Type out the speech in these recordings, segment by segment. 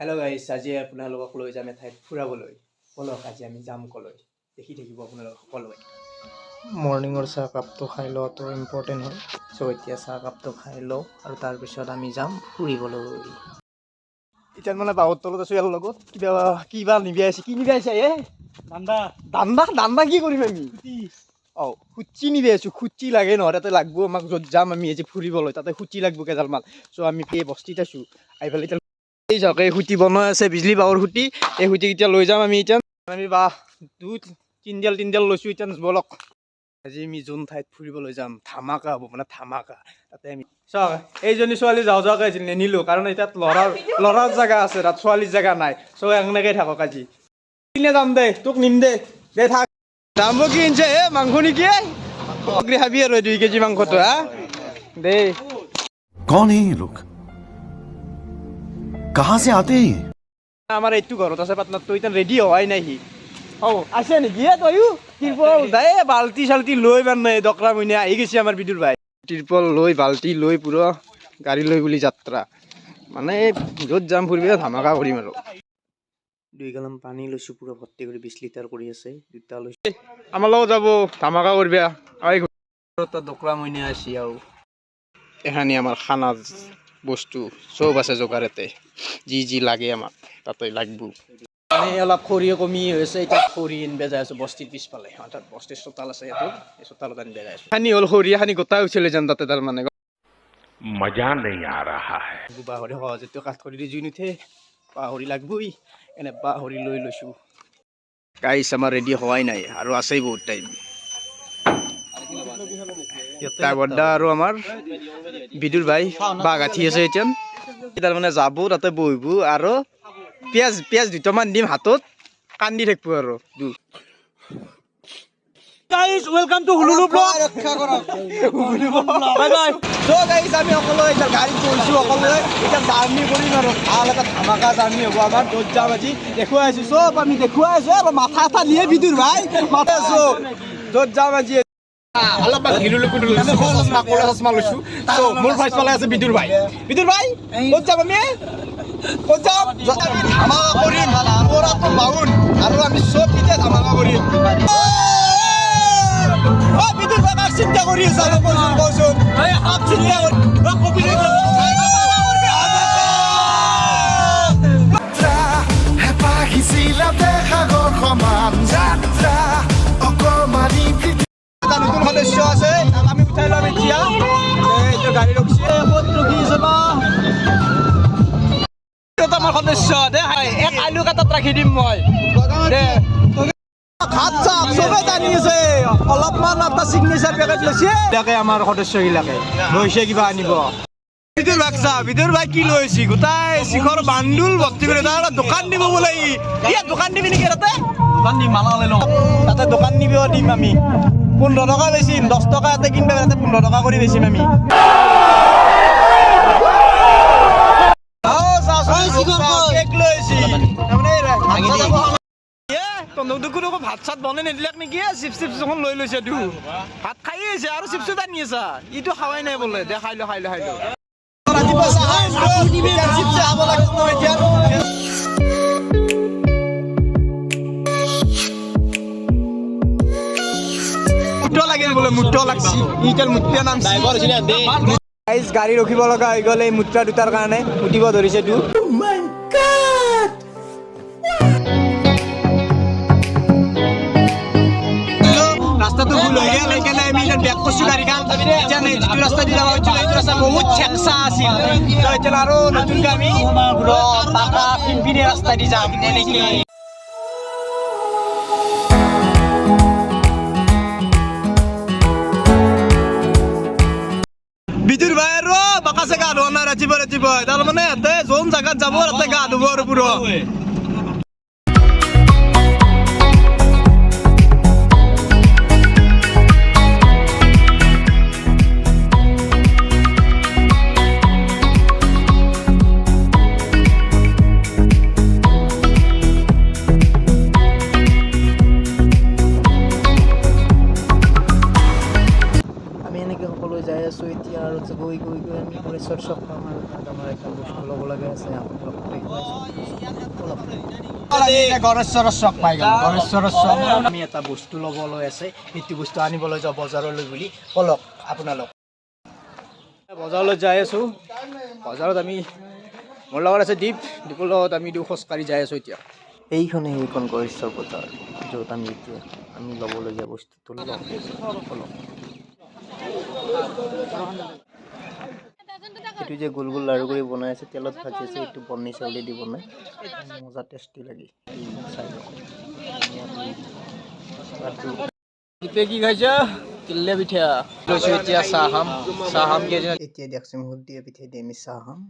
Hello' গাইছ, আজি আপোনালোকক লৈ যাম এঠাইত ফুৰাবলৈ। বলক আজি আমি যাম কলৈ, দেখি থাকিব আপোনালোক সকলোৱে। মৰ্ণিঙৰ চাহকাপটো খাই লোৱাটো ইম্পৰ্টেণ্ট হয়। চ' এতিয়া চাহকাপটো খাই লওঁ আৰু তাৰপিছত আমি যাম ফুৰিবলৈ। এতিয়া মানে বাহৰ তলত আছোঁ ইয়াৰ লগত। কিবা নিবিয়াইছে, কি নিবিয়াইছে দান্দা দান্দা দান্দা কি কৰিম আমি? খুচি নিবিয়াইছোঁ, খুচি লাগে নহয়, তাতে লাগব আমাক য'ত যাম আমি আজি ফুৰিবলৈ, তাতে খুচি লাগব কেইডালমান। চ' আমি এই বস্তিত আছোঁ, আহি পেলাই এতিয়া এই যাওক এই খুঁটি বনাই আছে, বিজলী বাঁহৰ খুঁটি। এই খুঁটি এতিয়া লৈ যাম আমি। এতিয়া আমি বাঁহ তিনডাল লৈছোঁ। এতিয়া বলক আজি আমি যোন ঠাইত ফুৰিবলৈ যাম, ধামাকা হ'ব, মানে ধামাকা। তাতে আমি চাওক এইজনী ছোৱালী যাওঁকে আছিল, নিনিলোঁ কাৰণ এতিয়া ল'ৰাৰ জেগা আছে, তাত ছোৱালীৰ জেগা নাই। চ' এনেকৈ থাকক আজি। কিনে যাম দে, তোক নিম দে থাক। দাম কি কিনছে মাংস নেকি? খাবি আৰু 2 কেজি মাংসটো হা দে। कौन है ये लोग? कहाँ से आते हैं? আমাৰ এইটো ঘৰত আছে পাটনাৰটো, এতিয়া ৰেডি হোৱাই নাই সি। আছে নেকি তয়ো? তিৰপল দে বাল্টি চাল্টি লৈ মানে দকৰা মইনা আহি গৈছে আমাৰ বিদুৰ ভাই। তিৰপল লৈ বাল্টি লৈ পুৰা গাড়ী লৈ বুলি যাত্ৰা, মানে য'ত যাম ফুৰিব ধামাকা কৰিম আৰু। 2 গেলন পানী লৈছোঁ, পুৰা ভৰ্তি কৰি 20 লিটাৰ কৰি আছে। 2টা লৈছে, আমাৰ লগত যাব ধামাকা কৰিব। দকৰা মইনা আছে আৰু এখানি আমাৰ খানা বস্তু চব আছে যোগাৰ। ইয়াতে যি লাগে আমাক তাতে লাগব। মানে অলপ খৰিও কমি হৈছে, এতিয়া খৰি আনিব যাই আছোঁ বস্তিৰ পিছফালে। তাত বস্তিৰ চোতাল আছে, ইয়াতো এই চোতালত আনিব যাই আছোঁ। খানি হ'ল খৰি এখানি গোটাই উঠিলে যেন তাতে, তাৰমানে मजा नहीं आ रहा है। বাঁহৰি সহজতে কাঠ খৰি দি জুই নুঠে, বাঁহৰি লাগবই। এনে বাঁহৰি লৈ লৈছোঁ। গাইছ আমাৰ ৰেডি হোৱাই নাই আৰু আছেই বহুত টাইম। বৰ্দা আৰু আমাৰ বিদুৰ ভাই বাঁহ গাঁঠি আছে। এতিয়া তাৰমানে যাব, তাতে বহিব আৰু পিঁয়াজ 2টামান দিম হাতত, কান্দি থাকিব আৰু। গাইজ ওয়েলকাম টু হুলুলু ব্লগ। Bye bye. চ' গাইজ আমি সকলোৱে এতিয়া গাড়ীত গৈছোঁ, সকলোৱে এতিয়া জাৰ্ণি কৰিম আৰু ভাল এটা ধামাকা জাৰ্ণি হ'ব আমাৰ। য'ত যাম আজি দেখুৱাই আছোঁ, চব আমি দেখুৱাই আছোঁ আৰু মাথা এটা দিয়ে বিদুৰ ভাই মাথা আছোঁ। য'ত যাম আজি অলপমান হিলুলো কুদুলো ক'লা চশমা লৈছোঁ। চ' মোৰ ভাই চলাই আছে বিদুৰ ভাই। বিদুৰ ভাই ক'ত যাম আমি? ক'ত যাম? আমি ধামাকা কৰিম, পৰাটো বাউন আৰু আমি চব এতিয়া ধামাকা কৰিম। বিদুৰ ভাই কাক চিন্তা কৰি আছা? কচোন কাক চিন্তা কৰি নতুন সদস্য আছে, আমি উঠাই ল'ম এতিয়া। গাড়ী ৰখিছে, ক'ত ৰখি আছে বা আমাৰ সদস্য দে। এক আলু কাটাত ৰাখি দিম মই দে। ভাত চাপ চবেই জানি আছে, অলপমান এটা চিগনেচাৰ পেকেট লৈছে। তাকে আমাৰ সদস্যগিলাকে লৈছে কিবা আনিব। বিদুৰ ভাগ চা, বিদুৰ ভাই কি লৈছে? গোটাই শিখৰ বান্দুল ভৰ্তি কৰি তাৰ দোকান দিব বোলে। ইয়াত দোকান দিবি নেকি? তাতে দোকান দিম, মালা লৈ লওঁ। তাতে দোকান দিম আমি। 15 টকা বেচিম, 10 টকা ইয়াতে কিনবা, তাতে 15 টকা কৰি বেচিম আমি। ভাত চাত বনাই নিদিলাক নেকি? চিপছ এখন লৈ লৈছে, ভাত খাই আছে আৰু চিপছ এটা নি আছা। ইটো খাৱাই নাই বোলে, দে খাই লো। গাড়ী ৰখিব লগা হৈ গ'ল এই মুদ্ৰা দুটাৰ কাৰণে, উঠিব ধৰিছে। ৰাস্তাটো ভুল হৈ গ'ল, সেইকাৰণে আমি বেক কৰিছোঁ গাড়ীখন। এতিয়া যিটো ৰাস্তা দি যাব হৈছিল সেইটো ৰাস্তা বহুত চেকচা আছিল, এতিয়া আৰু নতুনকৈ আমি পাকা পিনপিনি ৰাস্তা দি যাম এনেকৈ। বিদুৰ ভাই আৰু বাকাছে গা ধোৱা নাই ৰাতিপুৱা, তাৰমানে ইয়াতে যোন জেগাত যাব তাতে গা ধুব আৰু পুৰা। যাই আছোঁ এতিয়া আৰু গৈ আমি পৰেশ্বৰ চক পাম আৰু তাত আমাৰ এটা বস্তু ল'ব লগা আছে। আপোনালোকক দেখুৱাইছোঁ। আমি এটা বস্তু ল'বলৈ আছে, সেইটো বস্তু আনিবলৈ যাওঁ বজাৰলৈ বুলি বলক আপোনালোক। বজাৰলৈ যাই আছোঁ। বজাৰত আমি মোৰ লগত আছে দীপৰ লগত আমি খোজকাঢ়ি যাই আছোঁ এতিয়া। এইখন গড়েশ্বৰ বজাৰ, য'ত আমি এতিয়া ল'বলগীয়া বস্তুটো ল'ম। এইটো যে গোল গোল লাৰু কৰি বনাই আছে, তেলত ভাজি আছে, এইটো বৰ্ণি চাউলে দি বনাই, মজা টেষ্টি লাগে। চাই লওক। কি খাইছা? তিলে পিঠা লৈছোঁ এতিয়া। চাহ খাম এতিয়া দেখচোন মুখ দিয়ে পিঠা দি আমি চাহ খাম।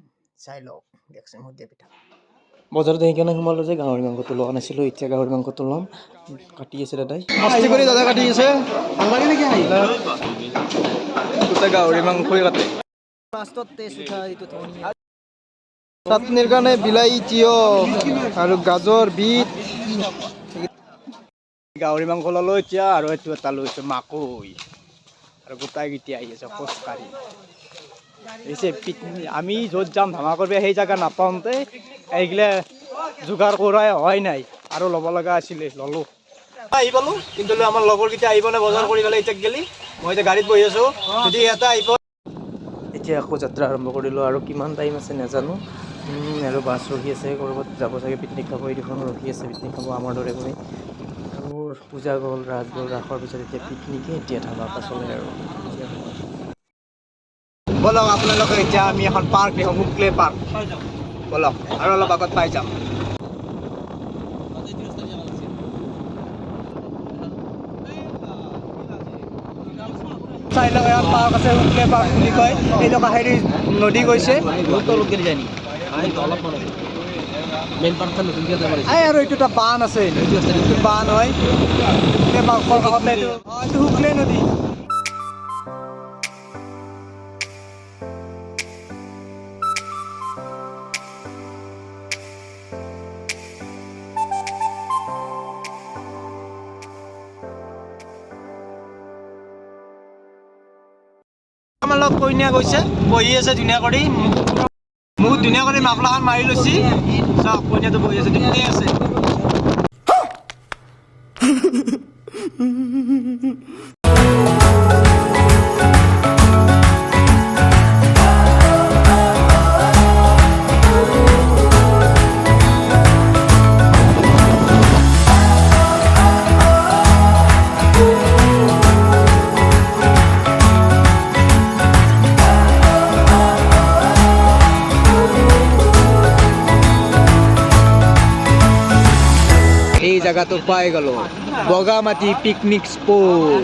চাই লওক দেখচোন মুখ দিয়া পিঠা। বজাৰত সেইকাৰণে সোমালোঁ যে গাহৰি মাংসটো লোৱা নাছিলোঁ, এতিয়া গাহৰি মাংসটো ল'ম। কাটি আছে দাদাই, মস্তি কৰি দাদা কাটি আছে। ভাল লাগে নেকি খাই? গোটেই গাহৰি মাংসই কাটে। চাটনিৰ কাৰণে বিলাহী, তিয়হ আৰু গাজৰ, বিট। গাহৰি মাংস ল'লোঁ এতিয়া, আৰু এইটো এটা লৈছোঁ মাকৈ, আৰু গোটাইকেইটা আহি আছে খোজকাঢ়ি। আমি য'ত যাম ধামা কৰিব সেই জেগা নাপাওঁতে এইগিলা যোগাৰ কৰাই হোৱাই নাই, আৰু ল'ব লগা আছিলে, ল'লোঁ। আহি পালোঁ, কিন্তু আমাৰ লগৰকেইটা আহিব নে বজাৰ কৰি পেলাই এতিয়া গেলি। মই এতিয়া গাড়ীত বহি আছোঁ, যদি এটা আহিব। এতিয়া আকৌ যাত্ৰা আৰম্ভ কৰিলোঁ, আৰু কিমান টাইম আছে নাজানো। আৰু বাছ ৰখি আছে, ক'ৰবাত যাব চাগে পিকনিক খাব। এইখন ৰখি আছে পিকনিক খাব আমাৰ দৰে কৰি। আৰু পূজা গ'ল, ৰাস গ'ল, ৰাসৰ পিছত এতিয়া পিকনিকে, এতিয়া ধামাকা চলে আৰু। বলক আপোনালোকে, এতিয়া আমি এখন পাৰ্ক দেখোঁ, শুক্লে পাৰ্ক। বলক আৰু অলপ আগত পাই যাম। চাই লওক, এখন পাৰ্ক আছে, শুক্লে পাৰ্ক বুলি কয়। এইটো কাহেৰি নদী গৈছে। আৰু এইটো এটা বান আছে, এইটো বান হয়। পাৰ্কৰ কাষতে এইটো শুক্লে নদী। আমাৰ লগত কইনা গৈছে, বহি আছে ধুনীয়া কৰি, মোক ধুনীয়া কৰি মাফলাখন মাৰি লৈছি। চাওক কইনাটো বহি আছে, ধুনীয়া আছে। এই জায়গাটো পাই গেল, বগামাটি পিকনিক স্পট।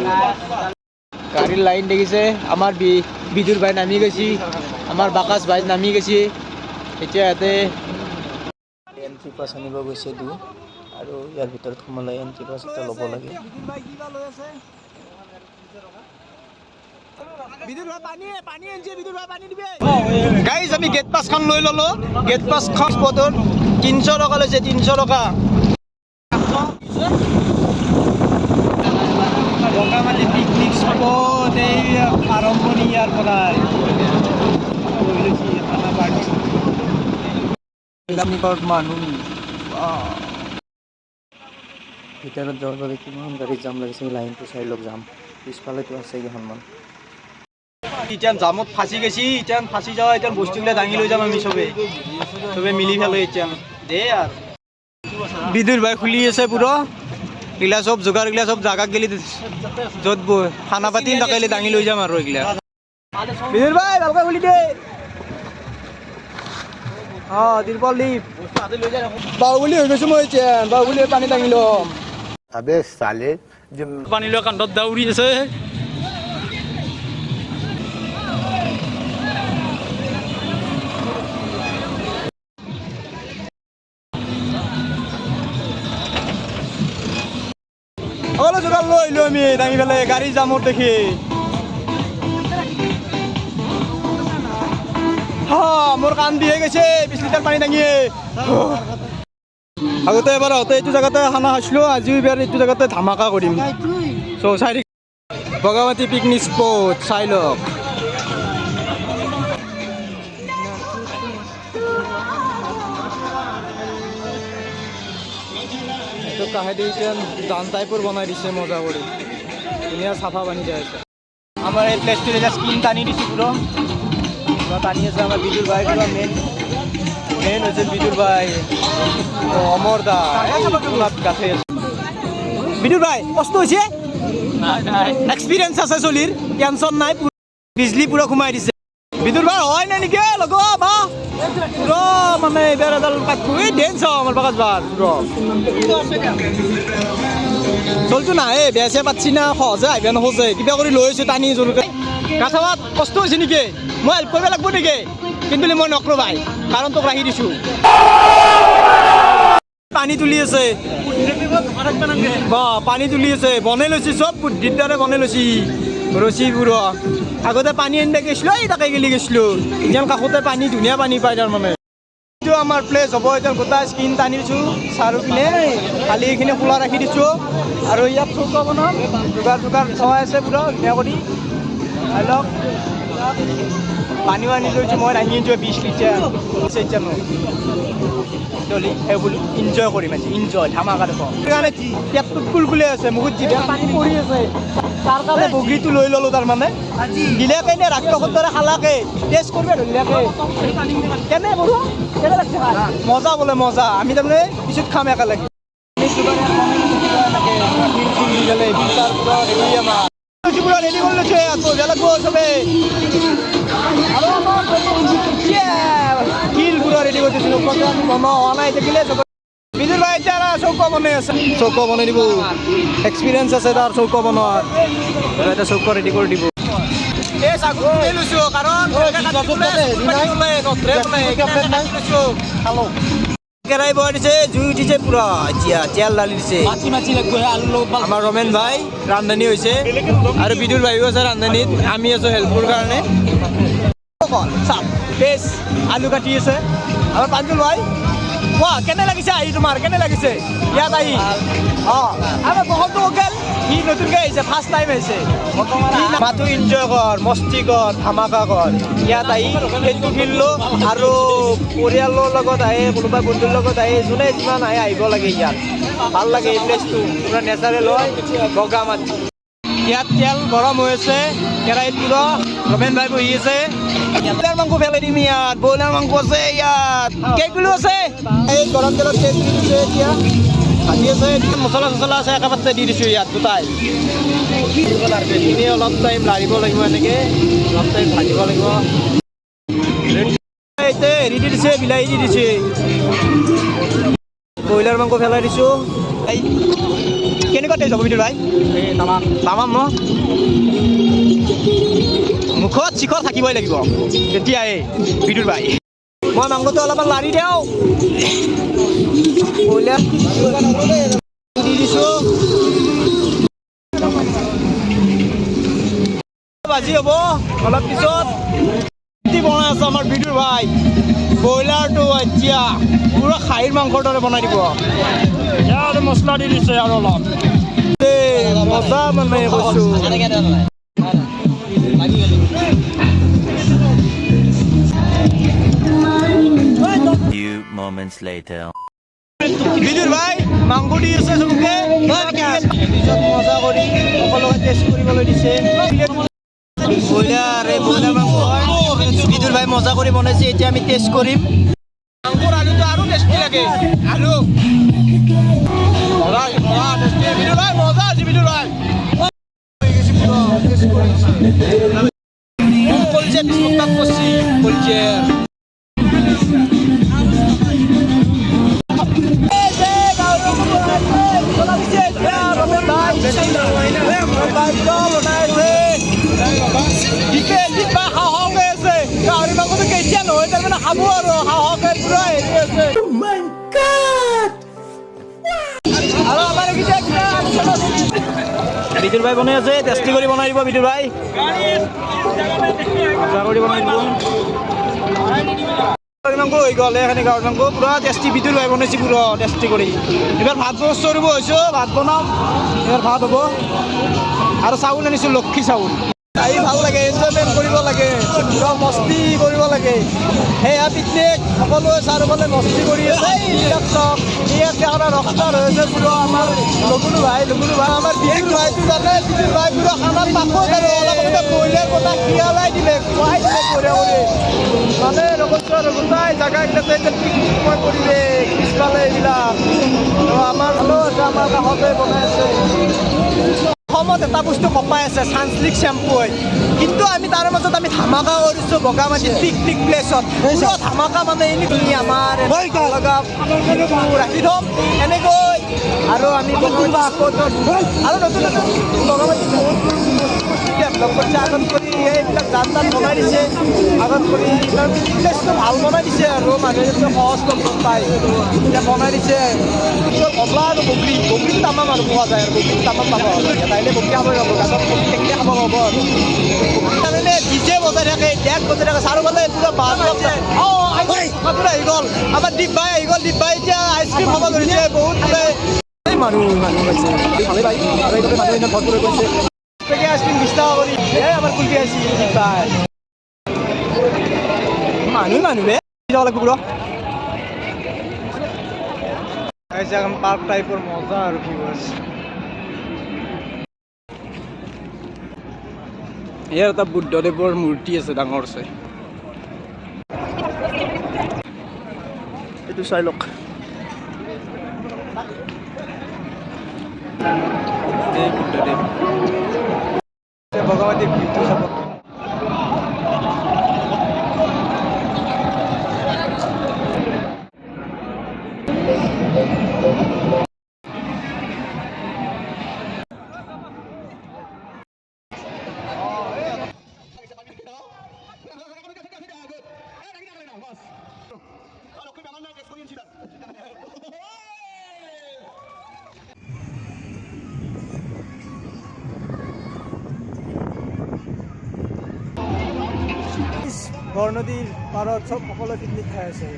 গাড়ীৰ লাইন দেখিছে, আমাৰ বিদুৰ ভাই নামি গৈছি, আমাৰ বাকাচ ভাই নামি গৈছি। এতিয়া ইয়াতে এণ্ট্ৰি পাছ আনিব গৈছে দু, আৰু ইয়াৰ ভিতৰত সোমালে এণ্ট্ৰি পাছ এটা ল'ব লাগে। গাইজ আমি গেট পাছখন লৈ ল'লোঁ। গেট পাছখন স্পটত 300 টকা লৈছে, 300 টকা। বগামাটি পিকনিক স্পট, এই আৰম্ভণি ইয়াৰ পৰাই। মানুহ ভিতৰত যোৱাৰ বাবে কিমান গাড়ীত জাম লাগিছে, লাইনটো চাই লওক জাম। পিছফালেতো আছে কেইখনমান। এতিয়া জামত ফাঁচি গৈছি, এতিয়া ফাঁচি যাওঁ, এতিয়া বস্তুবিলাক দাঙি লৈ যাম আমি চবে মিলি পেলাই। এতিয়া দে আৰু বিদুৰ ভাই খুলি আছে পুৰা, এইগিলা চব যোগাৰ, এইগিলা চব জাগাত গেলি য'ত খানা পাতি তাকে দাঙি লৈ যাম আৰু এইগিলা। বিদুৰ ভাই ভালকৈ খুলি দে। তিৰপল দি বাহুবলী হৈ গৈছো মই এতিয়া, বাহুবলী পানী দাঙি ল'ম। পানী লৈ কান্ধত দাউৰি আছে। সকলো যোগাৰ লৈ আহিলোঁ আমি দাঙি পেলাই, গাড়ী জামত দেখি। মোৰ কাণ বিহে গৈছে 20 লিটাৰ পানী দাঙিয়ে। আগতে এবাৰ এইটো জেগাতে খানা খাইছিলোঁ, আজিও এবাৰ এইটো জেগাতে ধামাকা কৰিম। চাই বগামাটি পিকনিক স্পট চাই লওক। এইটো কাহেদি এতিয়া দান টাইপৰ বনাই দিছে মজা কৰি ধুনীয়া চাফা পানী যায় আছে আমাৰ এই প্লেচটো এতিয়া স্কিন টানি দিছোঁ পুৰা টানি আছে আমাৰ বিদুৰ ভাই পুৰা মেইন হৈছে বিদুৰ ভাই অমৰ দা গাঠে আছে বিদুৰ ভাই কষ্ট হৈছে এক্সপিৰিয়েঞ্চ আছে চলিৰ টেনশ্যন নাই বিজলী পুৰা সোমাই দিছে বিদুৰ ভাই হয় নাই নেকি লগোৱা বা পুৰা মানে এইবাৰ এডাল কাটবো এই ডেন্স আমাৰ বাগাজ বাৰ চলটো নাহে বেয়া চেয়া পাতছি না সহজে আহিব নোখোজে কিবা কৰি লৈ আছোঁ টানি জোৰকে কাঠাৱাত কষ্ট হৈছে নেকি মই হেল্প কৰিব লাগিব নেকি কিন্তু মই নকৰোঁ ভাই কাৰণ তোক ৰাখি দিছোঁ পানী তুলি আছে বা পানী তুলি আছে বনাই লৈছে চব বুদ্ধিৰ দ্বাৰা বনাই লৈছে ৰছীবোৰ আগতে পানী আনিব গৈছিলোঁ এই তাকে গেলি গৈছিলোঁ এতিয়া কাষতে পানী ধুনীয়া পানী পায় তাৰমানে এইটো আমাৰ প্লেচ হ'ব এতিয়া গোটাই স্কিন টানিছোঁ চাৰু পিনে খালি এইখিনি খোলা ৰাখি দিছোঁ আৰু ইয়াত চৌকা বনাম যোগাৰ থোৱাই আছে পুৰা ধুনীয়া কৰি আহি লওক পানীও আনি লৈছোঁ মই দাঙি আনিছোঁ 20 লিটাৰ জানো ডলি সেইবুলি এনজয় কৰিম আজি এনজয় ধামাকা দেখোন সেইকাৰণে পেটটোত কুলকুলি আছে মুখত যেতিয়া পানী পৰি আছে তাৰ কাৰণে বগৰীটো লৈ ল'লোঁ তাৰমানে দিলাকে নে ৰাক্ষসৰ দৰে খালাকে টেষ্ট কৰিব ধুনীয়াকে কেনে বৰু কেনে লাগছে মজা বোলে মজা আমি তাৰমানে পিছত খাম একেলগে পুৰা ৰেডি কৰি লৈছে বঢ়িয়া লাগব চবেই আৰু আমাৰ শিল পুৰা ৰেডি কৰি দিছিলোঁ বনোৱা হোৱা নাই দেখিলে চব বিদুৰ ভাই এতিয়া চৌকা বনাই আছে চৌকা বনাই দিব এক্সপিৰিয়েঞ্চ আছে তাৰ চৌকা বনোৱাৰ এতিয়া চৌকা ৰেডি কৰি দিব এই চাগু লৈছোঁ কাৰণ কেৰাহী বহাই দিছে জুই উঠিছে পুৰা এতিয়া তেল ঢালি দিছে আমাৰ ৰমেন ভাই ৰান্ধনি হৈছে আৰু বিদুৰ ভাইও আছে ৰান্ধনিত আমি আছোঁ হেল্পৰ কাৰণে চাপ বেছ আলু কাটি আছে আমাৰ পাঞ্জুল ভাই কোৱা কেনে লাগিছে আহি তোমাৰ কেনে লাগিছে ইয়াত আহি অঁ আমাৰ বহনটো অকেল সি নতুনকৈ আহিছে ফাৰ্ষ্ট টাইম আহিছে মাথো এনজয় কৰ মস্তি কৰ ধামাকা কৰ ইয়াত আহি সেইটো ফিল ল আৰু পৰিয়ালৰ লগত আহে কোনোবা বন্ধুৰ লগত আহে যোনে যিমান আহে আহিব লাগে ইয়াত ভাল লাগে এই প্লেচটো পুৰা নেচাৰেল হয় বগা মাটি ইয়াত তেল গৰম হৈ আছে কেৰাহীত পুৰা ৰমেন ভাই বহি আছে ব্ৰইলাৰ মাংস পেলাই দিম ইয়াত ব্ৰইলাৰ মাংস আছে ইয়াত কেক কিলো আছে এই গৰম তেলত কেক দি দিছে এতিয়া ভাজি আছে মছলা চছলা আছে একেবাৰে দি দিছোঁ ইয়াত গোটাই এনেই অলপ টাইম লাৰিব লাগিব এনেকৈ অলপ টাইম ভাজিব লাগিব হেৰি দি দিছে বিলাহী দি দিছে ব্ৰইলাৰ মাংস পেলাই দিছোঁ এই কেনেকুৱা টেষ্ট হ'ব বিদুৰ ভাই তামাম ন মুখত চিখৰ থাকিবই লাগিব তেতিয়াই বিদুৰ ভাই মই মাংসটো অলপমান লাৰি দিওঁ ব্ৰইলাৰ দি দিছোঁ ভাজি হ'ব অলপ পিছত বনাই আছে আমাৰ বিদুৰ ভাই ব্ৰইলাৰটো এতিয়া পুৰা খাহীৰ মাংসৰ দৰে বনাই দিব আৰু মছলা দি দিছে আৰু অলপ মজা মানে কৈছোঁ Few moments later. বিদুৰ ভাই মাংস দি আছে চবকে পিছত মজা কৰি সকলোকে টেষ্ট কৰিবলৈ দিছে ব্ৰইলাৰ মাংস বিদুৰ ভাই মজা কৰি বনাইছে এতিয়া আমি টেষ্ট কৰিম মাংসৰ আলুটো আৰু টেষ্টি লাগে আলু বিদুৰ ভাই মজা আছে বিদুৰ ভাই কলচে বিস্কুট কৰছি কলচে খাব আৰু সাহসে পুৰা হেৰি আছে আৰু আমাৰ বিদুৰ ভাই বনাই আছে টেষ্টি কৰি বনাই দিব বিদুৰ ভাই মজা কৰি বনাই দিব মাংস হৈ গ'ল এখানে গাহৰি মাংস পুৰা টেষ্টি বিদুৰ ভাই বনাইছে পুৰা টেষ্টি কৰি এইবাৰ ভাত বস্তু কৰিব হৈছোঁ ভাত বনাম এইবাৰ ভাত হ'ব আৰু চাউল আনিছোঁ লক্ষী চাউল আহি ভাল লাগে এনজয়মেণ্ট কৰিব লাগে পুৰা মস্তি কৰিব লাগে সেয়া পিকনিক সকলোৱে চাৰিওফালে মস্তি কৰি আছে পৰা ৰকষ্টাৰ হৈছে পুৰা আমাৰ লগুলু ভাই আমাৰ বিজুল ভাইটো জানে বিজুল ভাই পুৰা খানাৰ পাকত আৰু অলপ আগতে ব্ৰইলাৰ কথা খিয়ালাই দিলে খুৱাই দিলে কৰে মানে ৰকষ্টাৰ গোটাই জাগাগিলাতে এতিয়া পিকনিক মই কৰিলে পিছফালে এইবিলাক আমাৰ ভালো আছে আমাৰ কাষতে বনাই আছে অসমত এটা বস্তু কপাই আছে চানচিল্ক শ্বেম্পু হয় কিন্তু আমি তাৰ মাজত আমি ধামাকা কৰিছোঁ বগামাটি পিকনিক প্লেচত পুৰা ধামাকা মানে এনেকৈ আমাৰ ৰাখি থ'ম এনেকৈ আৰু আমি বগামাটি স্পটত আৰু নতুন বগামাটি বহুত বস্তু ডেভেলপ কৰিছে আগত কৰি এইবিলাক যান তাত বনাই দিছে আগত কৰি পিকনিক প্লেচটো ভাল বনাই দিছে আৰু মানুহে যাতে সহজ গম পায় এতিয়া বনাই দিছে কমলা আৰু বগৰীটো তামাম আৰু পোৱা যায় আৰু বগৰীটো তামাম পাব তাইলে বগৰী খাব যাব গাছত বগৰী থাকিলে খাব পাব আৰু তাৰমানে ডিজে বজাই থাকে ডেক বজাই থাকে চাৰিওফালে পুৰা বাছ পুৰা আহি গ'ল আমাৰ দীপ ভাই আহি গ'ল দীপ ভাই এতিয়া আইচক্ৰীম খাব ধৰিছে বহুত মানুহ পাইছে ভালে ভাই আৰু এইভাবে মানুহ এনে ভৰপুৰ হৈ গৈছে আইচক্ৰীম 20 টকা কৰি আমাৰ কুলফি আহিছে দীপ ভাই মানুহে যাব লাগিব পুৰা পাৰ্ক টাইপৰ মজা আৰু ভিউৱাৰ্ছ ইয়াৰ এটা বুদ্ধদেৱৰ মূৰ্তি আছে ডাঙৰ চাই এইটো চাই লওক জয় বুদ্ধদেৱ ভগৱতীৰ ভিউটো চাব বৰনদীৰ পাৰত চব সকলো পিকনিক খাই আছে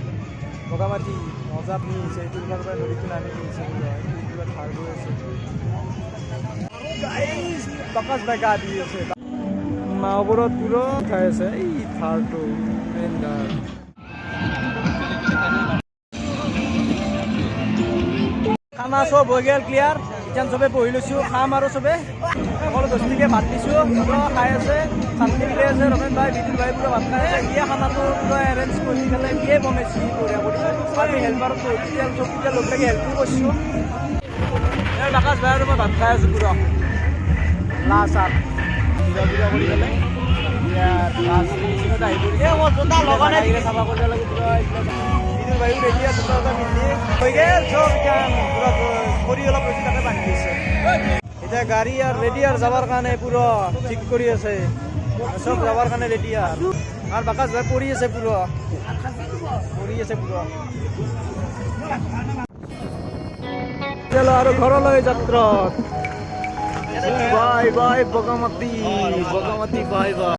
বগামাটি মজা পিনি আহিছে এইটো পৰা নদীটো নামি আহিছে কিবা ধাৰ গৈ আছে বাকাচ বাই গা দি আছে নাওবোৰত পুৰা খাই আছে এই ধাৰটো মেইন ধাৰ খানা চব হৈ গ'ল ক্লিয়াৰ এতিয়া চবে বহি লৈছোঁ খাম আৰু চবে সকলো দস্তিকে ভাত দিছোঁ পুৰা খাই আছে চাটনি মিলাই আছে ৰমেন ভাই বিদুল ভাই পুৰা ভাত খাই আছে বিয়া খানাটো পুৰা এৰেঞ্জ কৰি পেলাই বিয়ে বনাইছে বঢ়িয়া কৰিছে আমি হেল্পাৰত চব লগ লাগি হেল্পো কৰিছোঁ বাকাচ ভাই আৰু মই ভাত খাই আছোঁ পুৰা লাষ্ট আঠ বিৰা কৰি পেলাই চাফা কৰিব লাগে পুৰা বিদুল ভাইও ৰেডি আছে মিলি হৈ গ'ল চব পুৰা খৰি অলপ বেছি তাতে বান্ধি দিছে এতিয়া গাড়ী আৰু ৰেডি আৰু যাবৰ কাৰণে পুৰা ঠিক কৰি আছে চব যাবৰ কাৰণে ৰেডি আৰু বাকাচ ভাই পৰি আছে পুৰা আৰু ঘৰলৈ যাত্ৰা bye bye Bogamati bye bye